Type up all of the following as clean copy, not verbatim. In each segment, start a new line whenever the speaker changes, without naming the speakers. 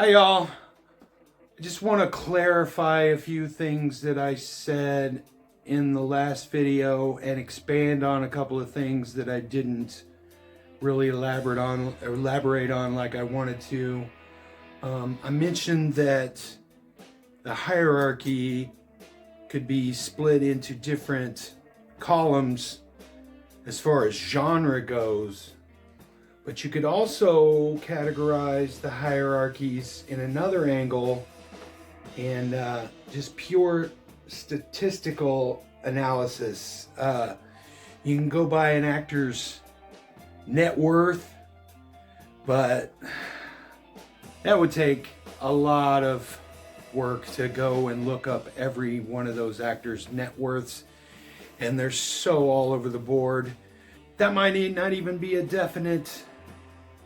Hi y'all. I just want to clarify a few things that I said in the last video and expand on a couple of things that I didn't really elaborate on like I wanted to. I mentioned that the hierarchy could be split into different columns as far as genre goes. But you could also categorize the hierarchies in another angle and just pure statistical analysis. You can go by an actor's net worth, but that would take a lot of work to go and look up every one of those actors' net worths, and they're so all over the board. That might not even be a definite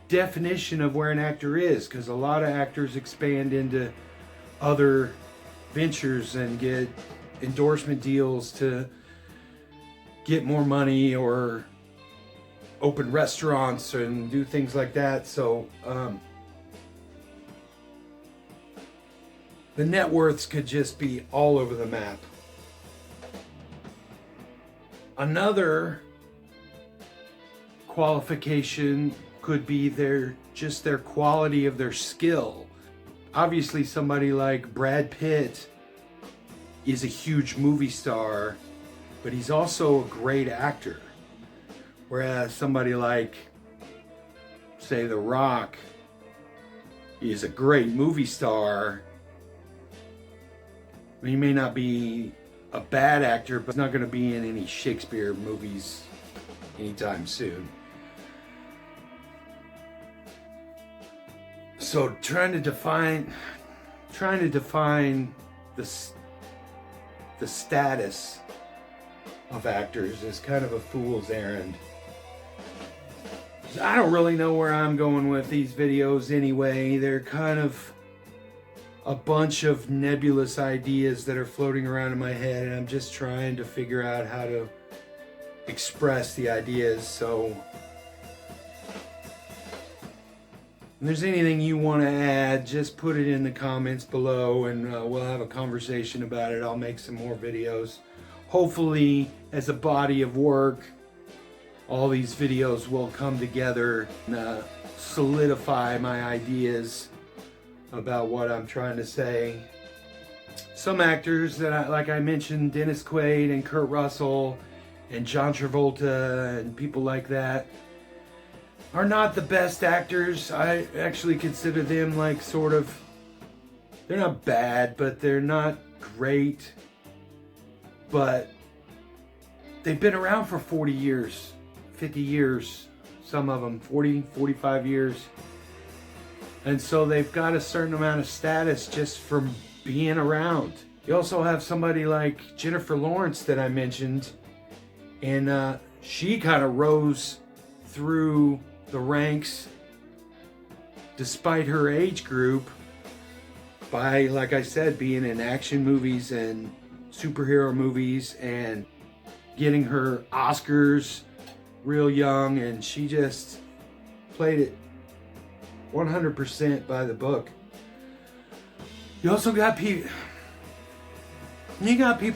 definition of where an actor is, because a lot of actors expand into other ventures and get endorsement deals to get more money or open restaurants and do things like that. So the net worths could just be all over the map. Another qualification could be their quality of their skill. Obviously somebody like Brad Pitt is a huge movie star, but he's also a great actor. Whereas somebody like, say, The Rock is a great movie star. He may not be a bad actor, but he's not going to be in any Shakespeare movies anytime soon. So trying to define the status of actors is kind of a fool's errand. I don't really know where I'm going with these videos anyway. They're kind of a bunch of nebulous ideas that are floating around in my head, and I'm just trying to figure out how to express the ideas. So if there's anything you want to add, just put it in the comments below, and we'll have a conversation about it. I'll make some more videos. Hopefully, as a body of work, all these videos will come together and solidify my ideas about what I'm trying to say. Some actors that, like I mentioned, Dennis Quaid and Kurt Russell and John Travolta and people like that, are not the best actors. I actually consider them like sort of, they're not bad, but they're not great. But they've been around for 40 years, 50 years, some of them 40, 45 years. And so they've got a certain amount of status just from being around. You also have somebody like Jennifer Lawrence that I mentioned, and she kind of rose through the ranks despite her age group by, like I said, being in action movies and superhero movies and getting her Oscars real young, and she just played it 100% by the book. You also got people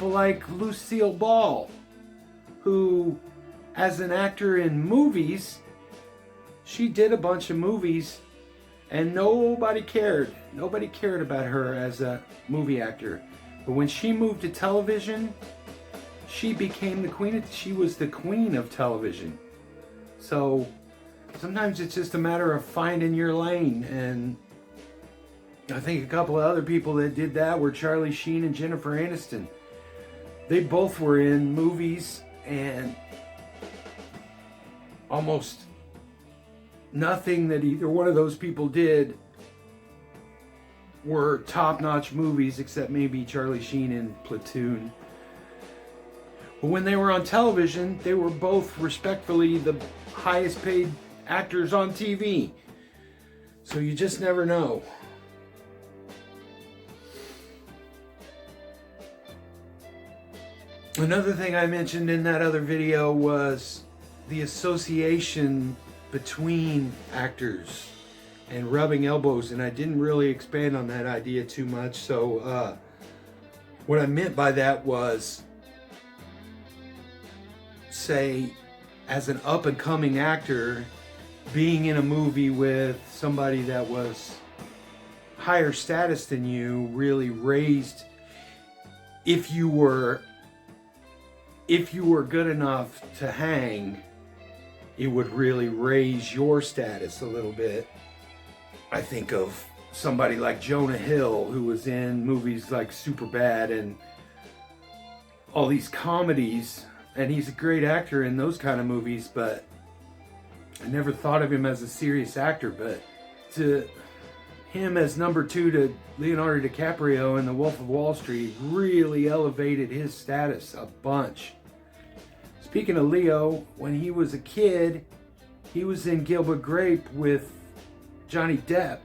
like Lucille Ball, who as an actor in movies, she did a bunch of movies and nobody cared. Nobody cared about her as a movie actor. But when she moved to television, she became the queen. She was the queen of television. So sometimes it's just a matter of finding your lane. And I think a couple of other people that did that were Charlie Sheen and Jennifer Aniston. They both were in movies, and almost nothing that either one of those people did were top-notch movies, except maybe Charlie Sheen in Platoon. But when they were on television, they were both respectfully the highest paid actors on TV. So you just never know. Another thing I mentioned in that other video was the association between actors and rubbing elbows, and I didn't really expand on that idea too much. So what I meant by that was, say, as an up-and-coming actor, being in a movie with somebody that was higher status than you really raised, if you were good enough to hang, it would really raise your status a little bit. I think of somebody like Jonah Hill, who was in movies like Superbad and all these comedies, and he's a great actor in those kind of movies, but I never thought of him as a serious actor. But to him as number 2 to Leonardo DiCaprio in The Wolf of Wall Street really elevated his status a bunch. Speaking of Leo, when he was a kid, he was in Gilbert Grape with Johnny Depp.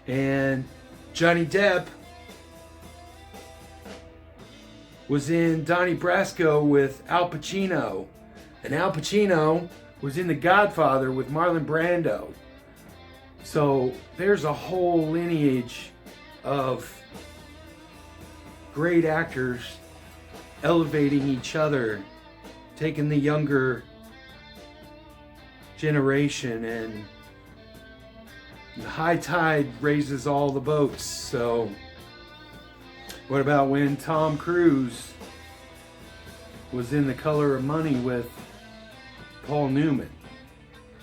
And Johnny Depp was in Donnie Brasco with Al Pacino. And Al Pacino was in The Godfather with Marlon Brando. So there's a whole lineage of great actors elevating each other, taking the younger generation, and the high tide raises all the boats. So what about when Tom Cruise was in The Color of Money with Paul Newman?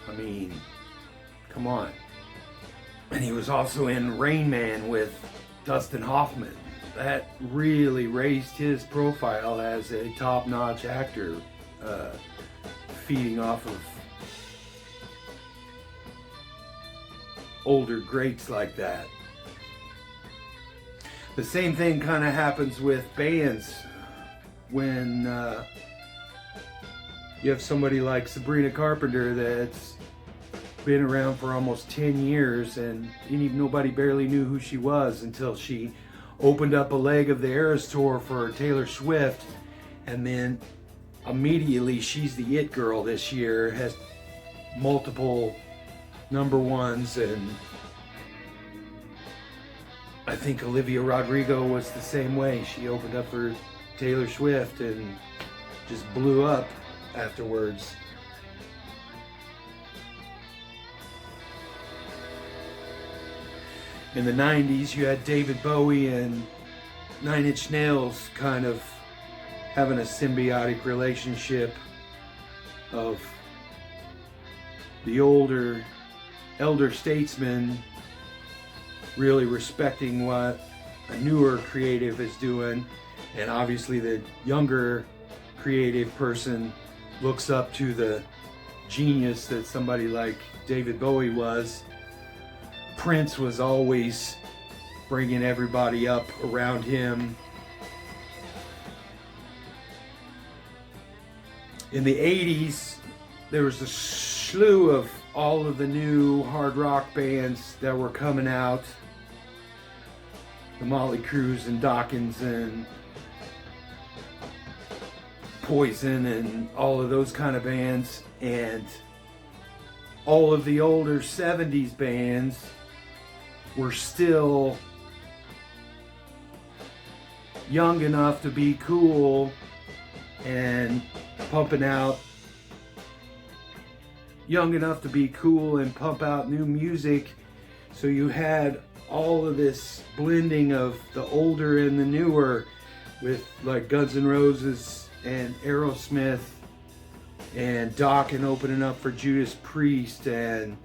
I mean, come on. And he was also in Rain Man with Dustin Hoffman. That really raised his profile as a top-notch actor, feeding off of older greats like that. The same thing kind of happens with bands when you have somebody like Sabrina Carpenter that's been around for almost 10 years and nobody barely knew who she was until she opened up a leg of the Eras Tour for Taylor Swift, and then immediately she's the it girl this year, has multiple number ones, and I think Olivia Rodrigo was the same way. She opened up for Taylor Swift and just blew up afterwards. In the 90s, you had David Bowie and Nine Inch Nails kind of having a symbiotic relationship of the elder statesman really respecting what a newer creative is doing, and obviously the younger creative person looks up to the genius that somebody like David Bowie was. Prince was always bringing everybody up around him. In the 80s, there was a slew of all of the new hard rock bands that were coming out. The Motley Crues and Dawkins and Poison and all of those kind of bands. And all of the older 70s bands were still young enough to be cool and pumping out new music. So you had all of this blending of the older and the newer, with like Guns N' Roses and Aerosmith, and Dokken opening up for Judas Priest. And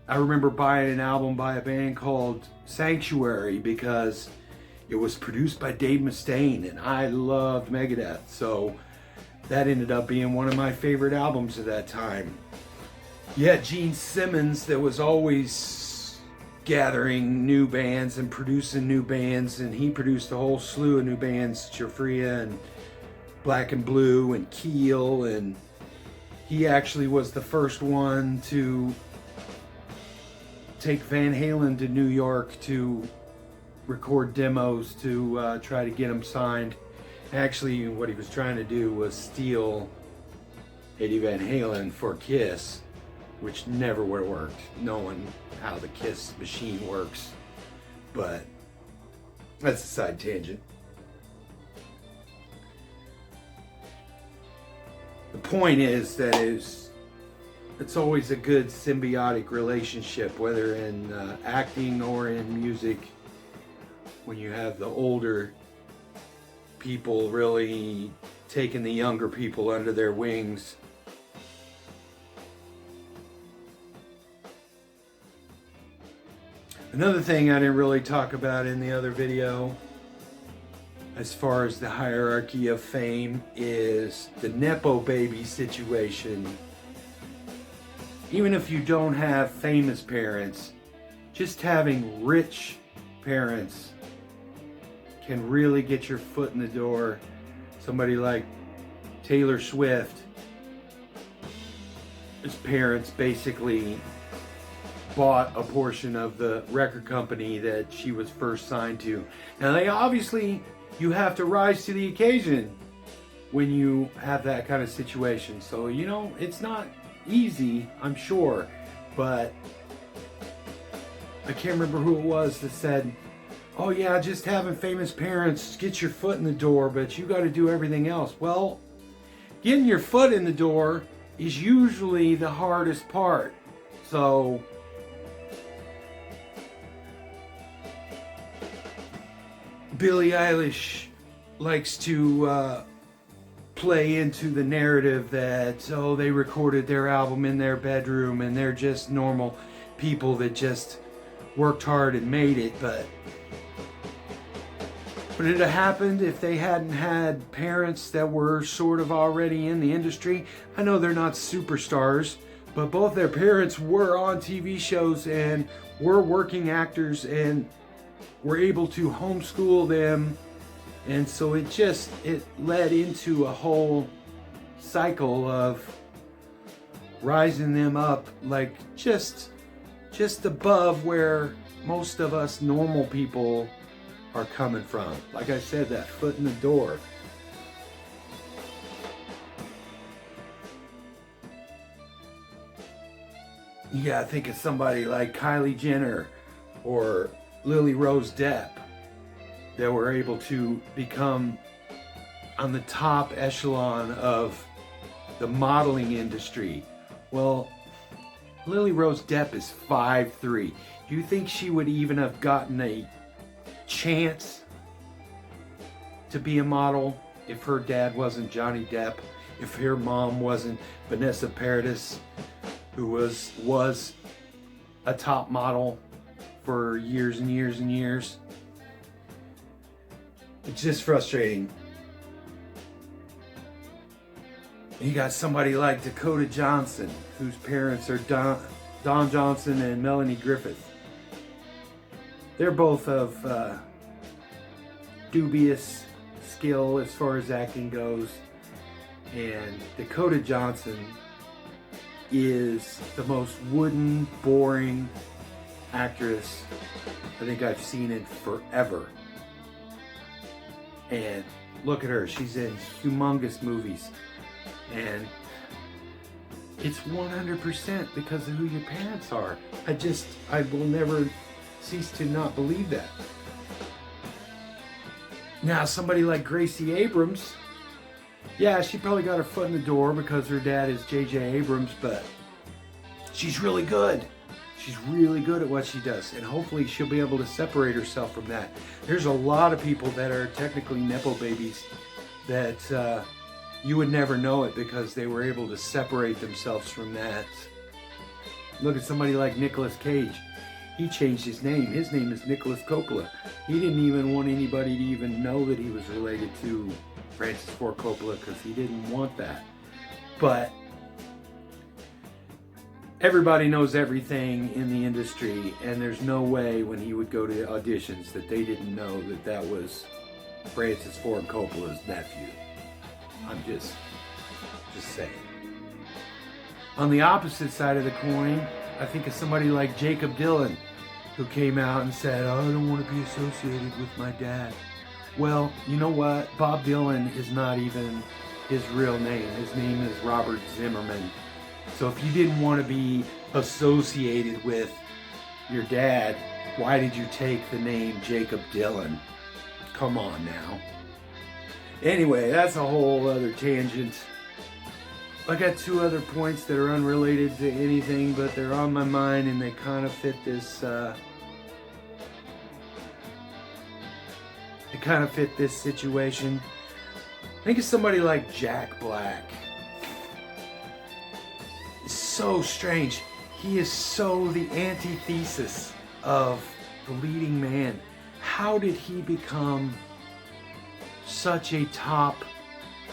I remember buying an album by a band called Sanctuary because it was produced by Dave Mustaine, and I loved Megadeth. So that ended up being one of my favorite albums of that time. You had Gene Simmons that was always gathering new bands and producing new bands, and he produced a whole slew of new bands, Chafria and Black and Blue and Keel, and he actually was the first one to take Van Halen to New York to record demos to try to get him signed. Actually, what he was trying to do was steal Eddie Van Halen for Kiss. which never would have worked, knowing how the Kiss machine works. But that's a side tangent. The point is that it's always a good symbiotic relationship, whether in acting or in music, when you have the older people really taking the younger people under their wings. Another thing I didn't really talk about in the other video, as far as the hierarchy of fame, is the Nepo baby situation. Even if you don't have famous parents, just having rich parents can really get your foot in the door. Somebody like Taylor Swift, his parents basically bought a portion of the record company that she was first signed to. Now you have to rise to the occasion when you have that kind of situation. So, it's not easy, I'm sure, but I can't remember who it was that said, oh yeah, just having famous parents gets your foot in the door, but you got to do everything else. Well, getting your foot in the door is usually the hardest part. So Billie Eilish likes to play into the narrative that, they recorded their album in their bedroom and they're just normal people that just worked hard and made it. But would it have happened if they hadn't had parents that were sort of already in the industry? I know they're not superstars, but both their parents were on TV shows and were working actors and were able to homeschool them. And so it led into a whole cycle of rising them up, like just above where most of us normal people are coming from. Like I said, that foot in the door. You gotta think of somebody like Kylie Jenner or Lily Rose Depp that were able to become on the top echelon of the modeling industry. Well, Lily Rose Depp is 5'3". Do you think she would even have gotten a chance to be a model if her dad wasn't Johnny Depp, if her mom wasn't Vanessa Paradis, who was a top model for years and years and years? It's just frustrating. You got somebody like Dakota Johnson, whose parents are Don Johnson and Melanie Griffith. They're both of dubious skill as far as acting goes. And Dakota Johnson is the most wooden, boring actress I think I've seen in forever. And look at her, she's in humongous movies. And it's 100% because of who your parents are. I will never cease to not believe that. Now, somebody like Gracie Abrams, yeah, she probably got her foot in the door because her dad is J.J. Abrams, but she's really good. She's really good at what she does, and hopefully she'll be able to separate herself from that. There's a lot of people that are technically Nepo babies that you would never know it because they were able to separate themselves from that. Look at somebody like Nicolas Cage. He changed his name. His name is Nicholas Coppola. He didn't even want anybody to even know that he was related to Francis Ford Coppola because he didn't want that. But everybody knows everything in the industry, and there's no way when he would go to auditions that they didn't know that that was Francis Ford Coppola's nephew. I'm just saying. On the opposite side of the coin, I think of somebody like Jacob Dylan, who came out and said, "Oh, I don't want to be associated with my dad." Well, you know what? Bob Dylan is not even his real name. His name is Robert Zimmerman. So if you didn't want to be associated with your dad, why did you take the name Jakob Dylan? Come on now. Anyway, that's a whole other tangent. I got two other points that are unrelated to anything, but they're on my mind and they kind of fit this situation. Think of somebody like Jack Black. It's so strange. He is so the antithesis of the leading man. How did he become such a top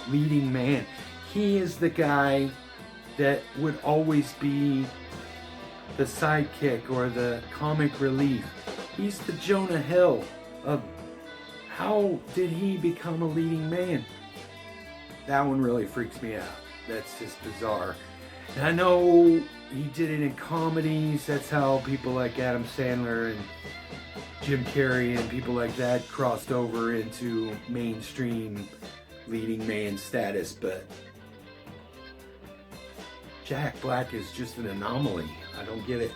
leading man? He is the guy that would always be the sidekick or the comic relief. He's the Jonah Hill of how did he become a leading man? That one really freaks me out. That's just bizarre. And I know he did it in comedies. That's how people like Adam Sandler and Jim Carrey and people like that crossed over into mainstream leading man status. But Jack Black is just an anomaly. I don't get it.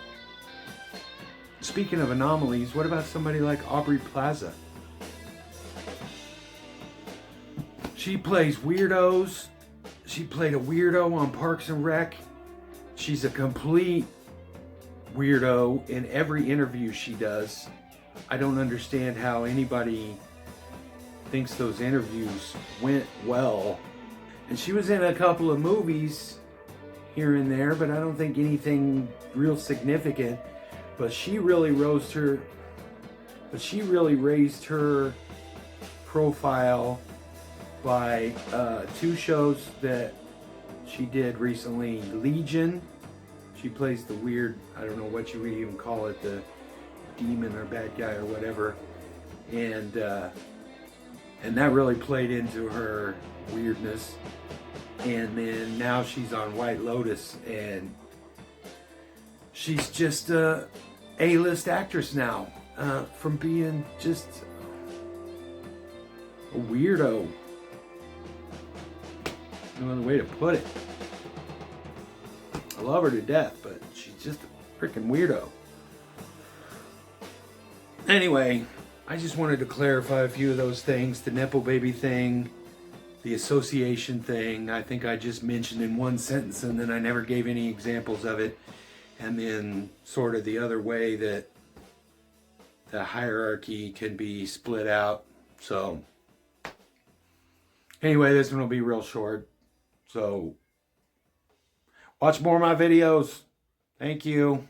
Speaking of anomalies, what about somebody like Aubrey Plaza? She plays weirdos. She played a weirdo on Parks and Rec. She's a complete weirdo in every interview she does. I don't understand how anybody thinks those interviews went well. And she was in a couple of movies here and there, but I don't think anything real significant. But she really raised her profile by two shows that she did recently. Legion, she plays the weird, I don't know what you would even call it, the demon or bad guy or whatever, and that really played into her weirdness. And then now she's on White Lotus, and she's just a A-list actress now, from being just a weirdo. No other way to put it. I love her to death, but she's just a freaking weirdo. Anyway, I just wanted to clarify a few of those things. The Nepo Baby thing, the association thing, I think I just mentioned in one sentence and then I never gave any examples of it. And then sort of the other way that the hierarchy can be split out. So anyway, this one will be real short. So watch more of my videos. Thank you.